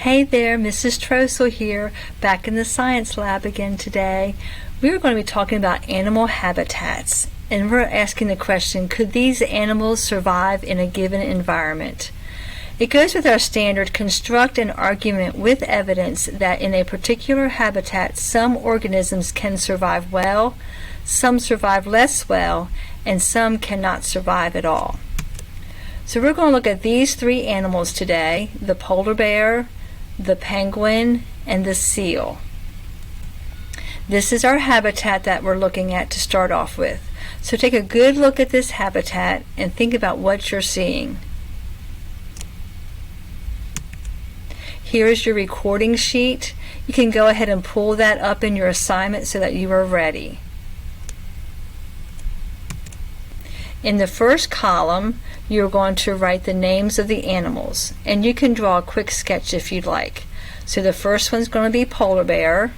Hey there, Mrs. Trossel here, back in the science lab again today. We're going to be talking about animal habitats, and we're asking the question, could these animals survive in a given environment? It goes with our standard construct an argument with evidence that in a particular habitat some organisms can survive well, some survive less well, and some cannot survive at all. So we're going to look at these three animals today, the polar bear, the penguin, and the seal. This is our habitat that we're looking at to start off with. So take a good look at this habitat and think about what you're seeing. Here is your recording sheet. You can go ahead and pull that up in your assignment so that you are ready. In the first column, you're going to write the names of the animals, and you can draw a quick sketch if you'd like. So the first one's going to be polar bear,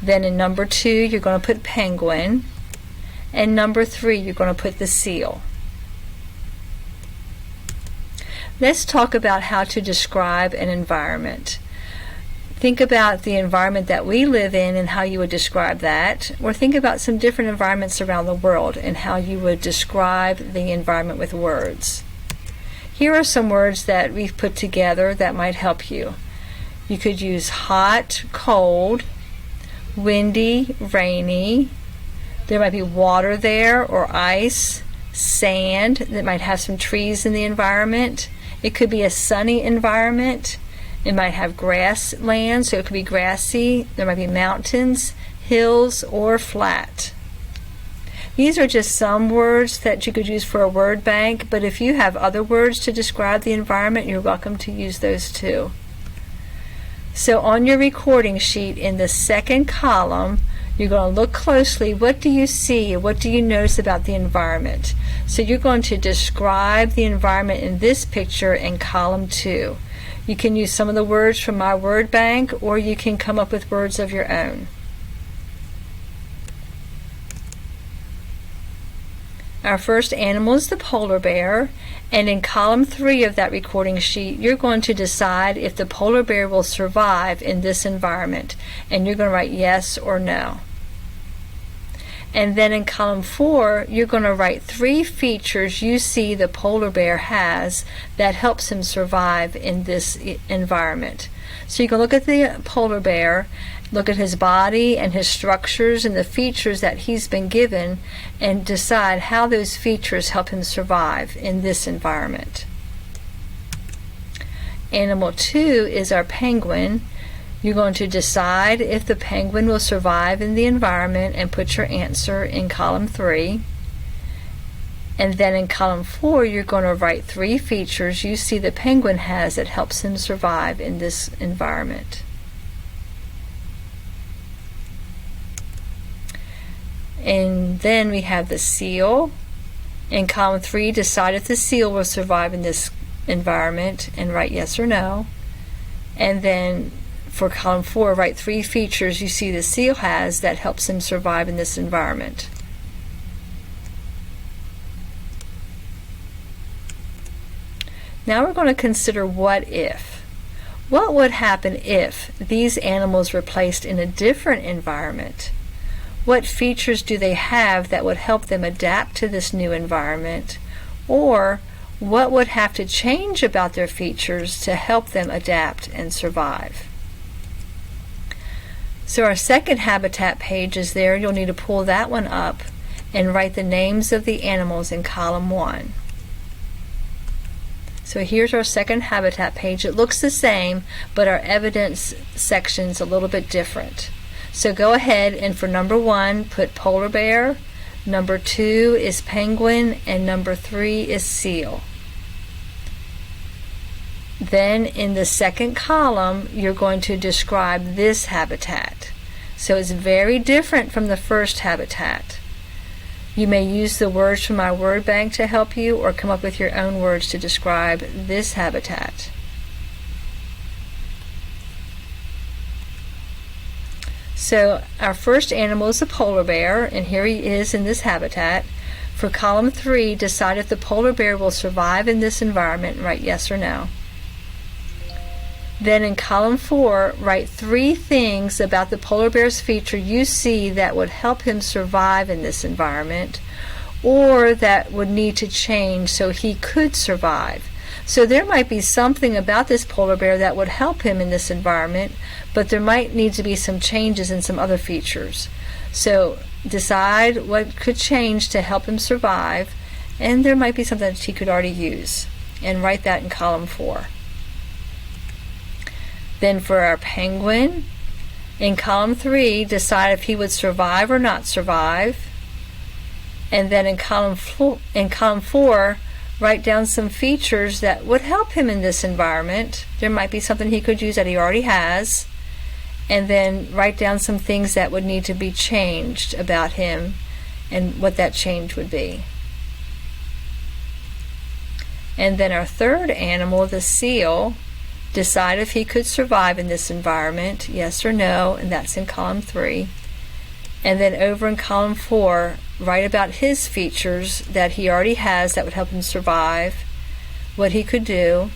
then in number 2 you're going to put penguin, and number 3 you're going to put the seal. Let's talk about how to describe an environment. Think about the environment that we live in and how you would describe that, or think about some different environments around the world and how you would describe the environment with words. Here are some words that we've put together that might help you. You could use hot, cold, windy, rainy. There might be water there or ice, sand that might have some trees in the environment. It could be a sunny environment. It might have grassland, so it could be grassy. There might be mountains, hills, or flat. These are just some words that you could use for a word bank, but if you have other words to describe the environment, you're welcome to use those too. So on your recording sheet in the second column, you're going to look closely. What do you see? What do you notice about the environment? So you're going to describe the environment in this picture in column 2. You can use some of the words from my word bank, or you can come up with words of your own. Our first animal is the polar bear, and in column 3 of that recording sheet you're going to decide if the polar bear will survive in this environment, and you're going to write yes or no. And then in column 4 you're going to write 3 features you see the polar bear has that helps him survive in this environment. So you can look at the polar bear, look at his body and his structures and the features that he's been given, and decide how those features help him survive in this environment. Animal 2 is our penguin. You're going to decide if the penguin will survive in the environment and put your answer in column 3. And then in column 4 you're going to write 3 features you see the penguin has that helps him survive in this environment. And then we have the seal. In column 3, decide if the seal will survive in this environment and write yes or no. And then for column 4, write 3 features you see the seal has that helps him survive in this environment. Now we're going to consider what if. What would happen if these animals were placed in a different environment? What features do they have that would help them adapt to this new environment? Or what would have to change about their features to help them adapt and survive? So our second habitat page is there. You'll need to pull that one up and write the names of the animals in column 1. So here's our second habitat page. It looks the same, but our evidence section's a little bit different. So go ahead and for number 1 put polar bear, number 2 is penguin, and number 3 is seal. Then in the second column you're going to describe this habitat. So it's very different from the first habitat. You may use the words from my word bank to help you, or come up with your own words to describe this habitat. So our first animal is the polar bear, and here he is in this habitat. For column 3, decide if the polar bear will survive in this environment and write yes or no. Then in column 4, write 3 things about the polar bear's feature you see that would help him survive in this environment, or that would need to change so he could survive. So there might be something about this polar bear that would help him in this environment, but there might need to be some changes in some other features. So decide what could change to help him survive, and there might be something that he could already use, and write that in column 4. Then for our penguin, in column 3, decide if he would survive or not survive. And then in column 4, write down some features that would help him in this environment. There might be something he could use that he already has. And then write down some things that would need to be changed about him and what that change would be. And then our third animal, the seal, decide if he could survive in this environment, yes or no, and that's in column 3. And then over in column 4, write about his features that he already has that would help him survive, what he could do,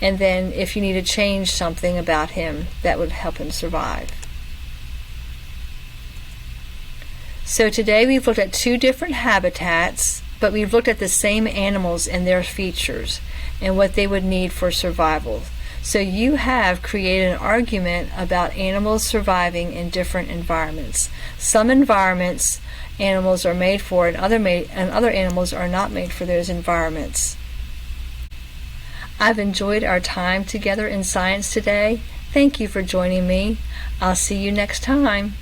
and then if you need to change something about him that would help him survive. So today we've looked at 2 different habitats, but we've looked at the same animals and their features and what they would need for survival. So you have created an argument about animals surviving in different environments. Some environments animals are made for, and other animals are not made for those environments. I've enjoyed our time together in science today. Thank you for joining me. I'll see you next time.